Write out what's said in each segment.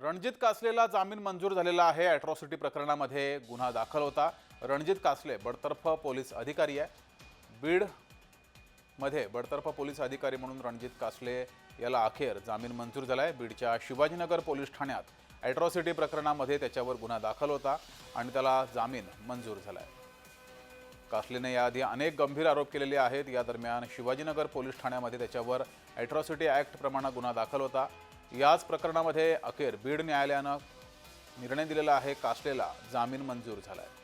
रणजित कासलेला जामीन मंजूर झालेला आहे। अॅट्रॉसिटी प्रकरणामध्ये गुन्हा दाखल होता। रणजित कासले बडतर्फ पोलीस अधिकारी आहे। बीड मध्ये बडतर्फ पोलीस अधिकारी म्हणून रणजित कासले याला अखेर जामीन मंजूर झाला आहे। बीडच्या शिवाजीनगर पोलीस ठाण्यात अॅट्रॉसिटी प्रकरणामध्ये त्याच्यावर गुन्हा दाखल होता आणि त्याला जामीन मंजूर झाला आहे। कासलेने याआधी अनेक गंभीर आरोप केलेले आहेत। या दरम्यान शिवाजीनगर पोलीस ठाण्यामध्ये त्याच्यावर अॅट्रॉसिटी ॲक्ट प्रमाणे गुन्हा दाखल होता। याच प्रकरणामध्ये अखेर बीड न्यायालयाने निर्णय दिलेला आहे। कासलेला जामीन मंजूर झाला आहे।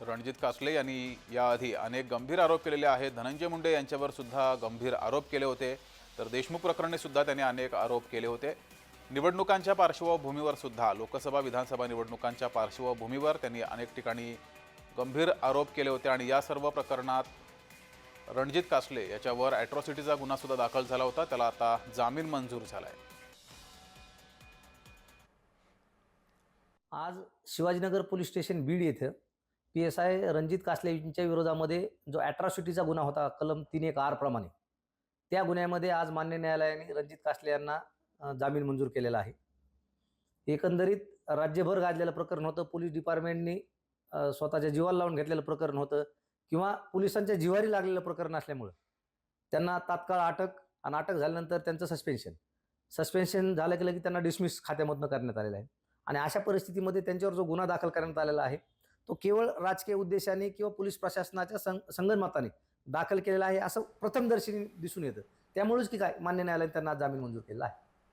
रणजित कासले यांनी याआधी अनेक गंभीर आरोप केलेले आहेत। धनंजय मुंडे यांच्यावर सुद्धा गंभीर आरोप केले होते, तर देशमुख प्रकरणी सुद्धा त्यांनी अनेक आरोप केले होते। निवडणुकांच्या पार्श्वभूमीवर सुद्धा लोकसभा विधानसभा निवडणुकांच्या पार्श्वभूमीवर त्यांनी अनेक ठिकाणी गंभीर आरोप केले होते आणि या सर्व प्रकरणात रणजित कासले याच्यावर अॅट्रॉसिटीचा गुन्हा सुद्धा दाखल झाला होता। त्याला आता जामीन मंजूर झाला आहे। आज शिवाजीनगर पोलीस स्टेशन बीड येथे PSI रणजित कासले यांच्या विरोधामध्ये जो अॅट्रॉसिटीचा गुन्हा होता कलम 3(1)R प्रमाणे, त्या गुन्ह्यामध्ये आज मान्य न्यायालयाने रणजित कासले यांना जामीन मंजूर केलेला आहे। एकंदरीत राज्यभर गाजलेलं प्रकरण होतं। पोलीस डिपार्टमेंटने स्वतःच्या जीवाला लावून घेतलेलं प्रकरण होतं किंवा पोलिसांच्या जिव्हारी लागलेलं प्रकरण असल्यामुळे त्यांना तात्काळ अटक आणि अटक झाल्यानंतर त्यांचं सस्पेन्शन झालं की त्यांना डिसमिस खात्यामधून करण्यात आलेलं आहे। आणि अशा परिस्थितीमध्ये त्यांच्यावर जो गुन्हा दाखल करण्यात आलेला आहे तो केवळ राजकीय उद्देशाने किंवा पोलीस प्रशासनाच्या संगनमताने दाखल केलेला आहे असं प्रथमदर्शनी दिसून येतं। त्यामुळेच की काय मान्य न्यायालयाने त्यांना जामीन मंजूर केला आहे।